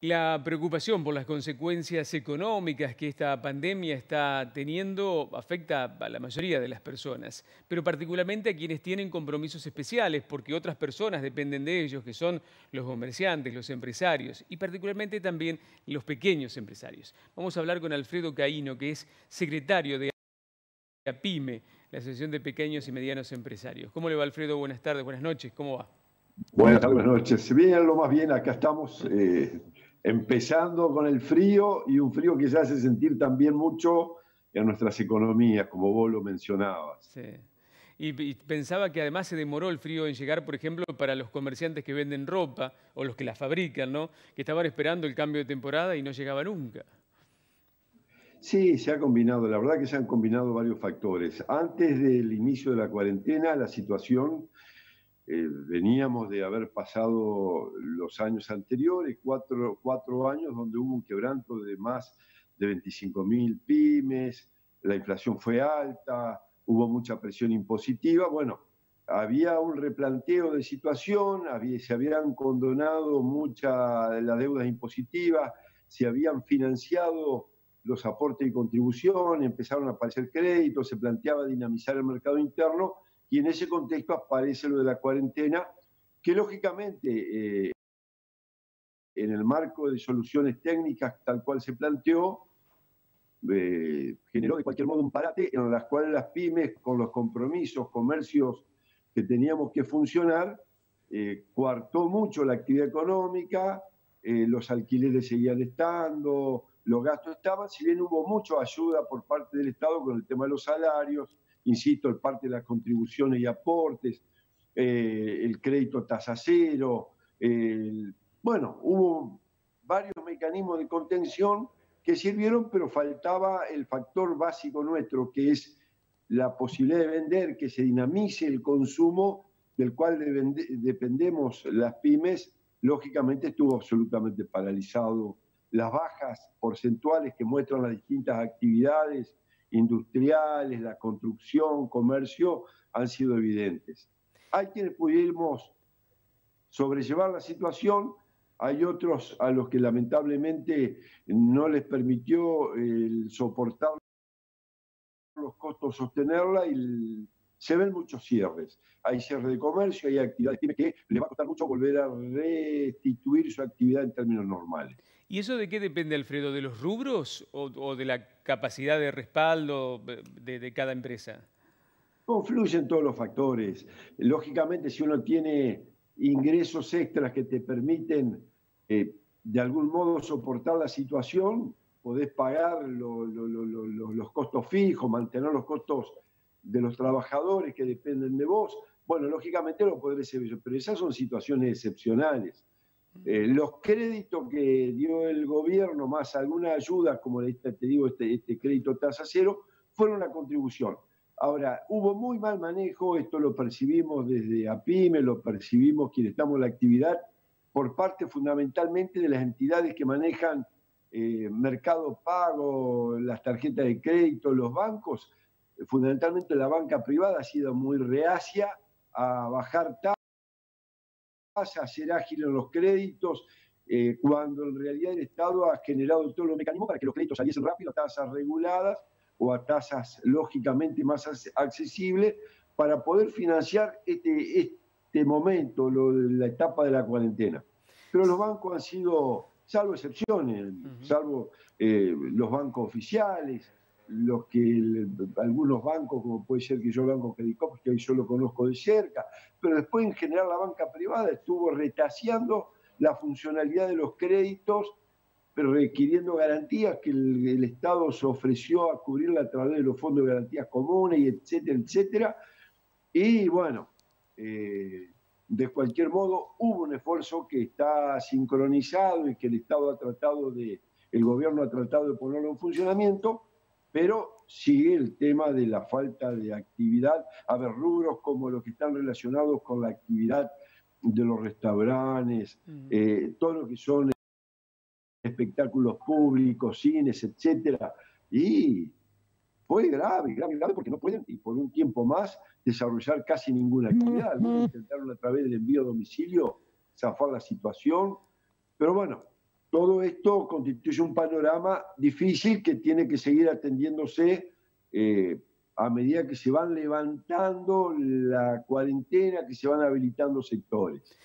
La preocupación por las consecuencias económicas que esta pandemia está teniendo afecta a la mayoría de las personas, pero particularmente a quienes tienen compromisos especiales, porque otras personas dependen de ellos, que son los comerciantes, los empresarios y particularmente también los pequeños empresarios. Vamos a hablar con Alfredo Caíno, que es secretario de APIME, la Asociación de Pequeños y Medianos Empresarios. ¿Cómo le va, Alfredo? Buenas tardes, buenas noches, ¿cómo va? Buenas tardes, buenas noches. Bien, lo más bien, acá estamos empezando con el frío y un frío que se hace sentir también mucho en nuestras economías, como vos lo mencionabas. Sí. Y pensaba que además se demoró el frío en llegar, por ejemplo, para los comerciantes que venden ropa o los que la fabrican, ¿no? Que estaban esperando el cambio de temporada y no llegaba nunca. Sí, se ha combinado, la verdad que se han combinado varios factores. Antes del inicio de la cuarentena, la situación, veníamos de haber pasado los años anteriores, cuatro años donde hubo un quebranto de más de 25.000 pymes, la inflación fue alta, hubo mucha presión impositiva. Bueno, había un replanteo de situación, se habían condonado muchas de las deudas impositivas, se habían financiado los aportes y contribuciones, empezaron a aparecer créditos, se planteaba dinamizar el mercado interno y en ese contexto aparece lo de la cuarentena, que lógicamente en el marco de soluciones técnicas tal cual se planteó, generó de cualquier modo un parate en las cuales las pymes, con los compromisos, comercios que teníamos que funcionar, coartó mucho la actividad económica, los alquileres seguían estando, los gastos estaban, si bien hubo mucha ayuda por parte del Estado con el tema de los salarios, insisto, el parte de las contribuciones y aportes, el crédito tasa cero, bueno, hubo varios mecanismos de contención que sirvieron, pero faltaba el factor básico nuestro, que es la posibilidad de vender, que se dinamice el consumo del cual dependemos las pymes. Lógicamente estuvo absolutamente paralizado. Las bajas porcentuales que muestran las distintas actividades industriales, la construcción, comercio, han sido evidentes. Hay quienes pudimos sobrellevar la situación, hay otros a los que lamentablemente no les permitió soportar los costos, sostenerla y se ven muchos cierres. Hay cierre de comercio, hay actividades que les va a costar mucho volver a restituir su actividad en términos normales. ¿Y eso de qué depende, Alfredo? ¿De los rubros o de la capacidad de respaldo de cada empresa? Confluyen todos los factores. Lógicamente, si uno tiene ingresos extras que te permiten de algún modo soportar la situación, podés pagar los costos fijos, mantener los costos de los trabajadores que dependen de vos. Bueno, lógicamente lo podrés hacer, pero esas son situaciones excepcionales. Los créditos que dio el gobierno, más alguna ayuda, como te digo, este crédito tasa cero, fueron una contribución. Ahora, hubo muy mal manejo, esto lo percibimos desde APIME, lo percibimos quienes estamos en la actividad, por parte fundamentalmente de las entidades que manejan mercado pago, las tarjetas de crédito, los bancos. Fundamentalmente la banca privada ha sido muy reacia a bajar a ser ágil en los créditos, cuando en realidad el Estado ha generado todos los mecanismos para que los créditos saliesen rápido a tasas reguladas o a tasas lógicamente más accesibles para poder financiar este momento, la etapa de la cuarentena. Pero los bancos han sido, salvo excepciones, salvo los bancos oficiales, algunos bancos, como puede ser que yo Banco Credit Corp, que hoy yo lo conozco de cerca, pero después en general la banca privada estuvo retaseando la funcionalidad de los créditos, pero requiriendo garantías que el Estado se ofreció a cubrirla a través de los fondos de garantías comunes, y etcétera, etcétera. Y bueno, de cualquier modo hubo un esfuerzo que está sincronizado y que el gobierno ha tratado de ponerlo en funcionamiento, pero sigue el tema de la falta de actividad. A ver, rubros como los que están relacionados con la actividad de los restaurantes, todo lo que son espectáculos públicos, cines, etcétera. Y fue grave, grave, grave, porque no pueden, y por un tiempo más, desarrollar casi ninguna actividad. Algunos intentaron a través del envío a domicilio zafar la situación, pero bueno, todo esto constituye un panorama difícil que tiene que seguir atendiéndose a medida que se van levantando la cuarentena, que se van habilitando sectores.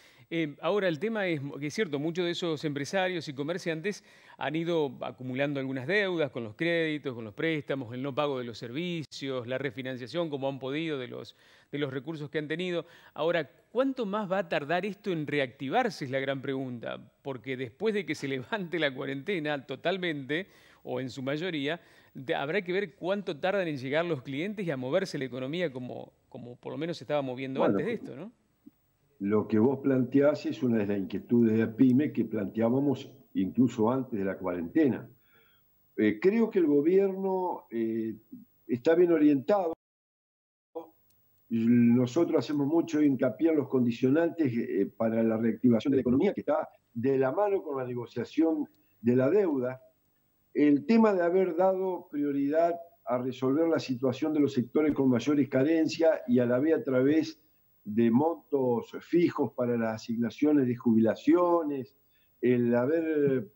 Ahora, el tema es que es cierto, muchos de esos empresarios y comerciantes han ido acumulando algunas deudas con los créditos, con los préstamos, el no pago de los servicios, la refinanciación como han podido de los recursos que han tenido. Ahora, ¿cuánto más va a tardar esto en reactivarse? Es la gran pregunta, porque después de que se levante la cuarentena totalmente, o en su mayoría, habrá que ver cuánto tardan en llegar los clientes y a moverse la economía como por lo menos se estaba moviendo Bueno, antes de esto, ¿no? lo que vos planteás es una de las inquietudes de APYME que planteábamos incluso antes de la cuarentena. Creo que el gobierno está bien orientado. Nosotros hacemos mucho hincapié en los condicionantes para la reactivación de la economía, que está de la mano con la negociación de la deuda. El tema de haber dado prioridad a resolver la situación de los sectores con mayores carencias y a la vez a través de montos fijos para las asignaciones de jubilaciones, el haber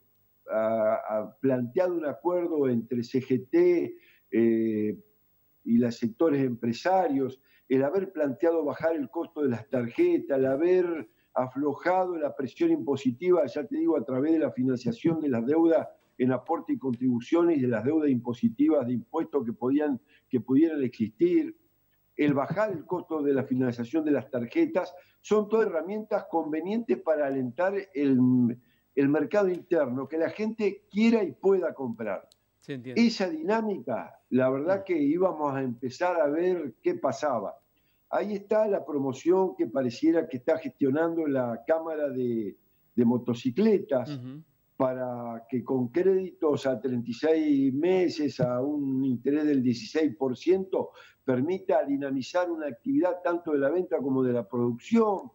planteado un acuerdo entre CGT y los sectores empresarios, el haber planteado bajar el costo de las tarjetas, el haber aflojado la presión impositiva, ya te digo, a través de la financiación de las deudas en aporte y contribuciones y de las deudas impositivas de impuestos que pudieran existir, el bajar el costo de la financiación de las tarjetas, son todas herramientas convenientes para alentar el mercado interno, que la gente quiera y pueda comprar. Se entiende. Esa dinámica, la verdad que íbamos a empezar a ver qué pasaba. Ahí está la promoción que pareciera que está gestionando la Cámara de Motocicletas, para que con créditos a 36 meses, a un interés del 16%, permita dinamizar una actividad tanto de la venta como de la producción.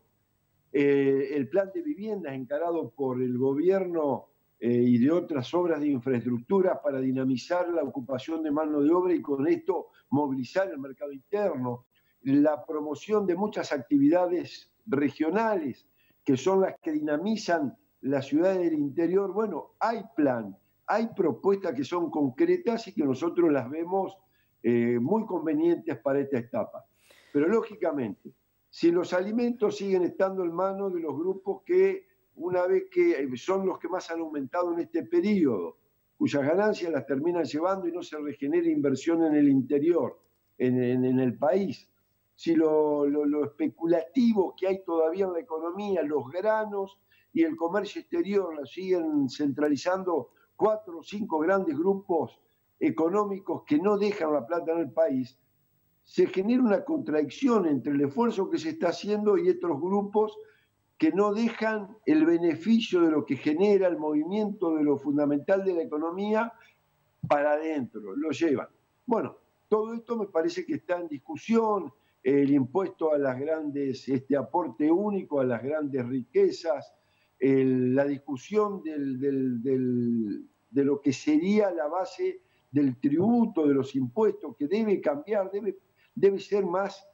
El plan de viviendas encarado por el gobierno y de otras obras de infraestructura para dinamizar la ocupación de mano de obra y con esto movilizar el mercado interno. La promoción de muchas actividades regionales que son las que dinamizan las ciudades del interior. Bueno, hay plan, hay propuestas que son concretas y que nosotros las vemos muy convenientes para esta etapa. Pero lógicamente, si los alimentos siguen estando en manos de los grupos que, una vez que son los que más han aumentado en este periodo, cuyas ganancias las terminan llevando y no se regenera inversión en el interior, en el país, si lo especulativo que hay todavía en la economía, los granos y el comercio exterior lo siguen centralizando 4 o 5 grandes grupos económicos que no dejan la plata en el país, se genera una contradicción entre el esfuerzo que se está haciendo y otros grupos que no dejan el beneficio de lo que genera el movimiento de lo fundamental de la economía para adentro, lo llevan. Bueno, todo esto me parece que está en discusión, el impuesto a las grandes, este aporte único a las grandes riquezas, la discusión de lo que sería la base del tributo, de los impuestos, que debe cambiar, debe ser más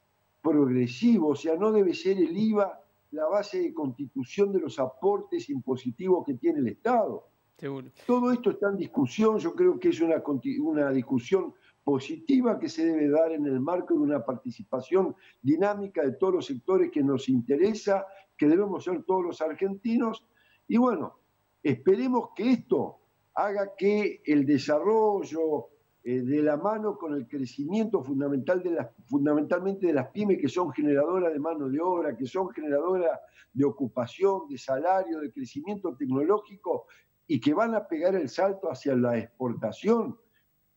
progresivo, o sea, no debe ser el IVA la base de constitución de los aportes impositivos que tiene el Estado. Seguro. Todo esto está en discusión, yo creo que es una discusión positiva que se debe dar en el marco de una participación dinámica de todos los sectores que nos interesa, que debemos ser todos los argentinos, y bueno, esperemos que esto haga que el desarrollo de la mano con el crecimiento fundamentalmente de las pymes, que son generadoras de mano de obra, que son generadoras de ocupación, de salario, de crecimiento tecnológico, y que van a pegar el salto hacia la exportación,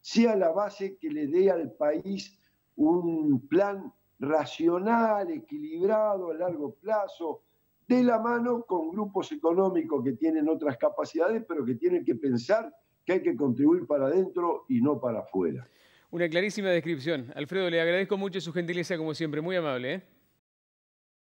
sea la base que le dé al país un plan racional, equilibrado, a largo plazo, de la mano con grupos económicos que tienen otras capacidades, pero que tienen que pensar que hay que contribuir para adentro y no para afuera. Una clarísima descripción. Alfredo, le agradezco mucho su gentileza como siempre, muy amable, ¿eh?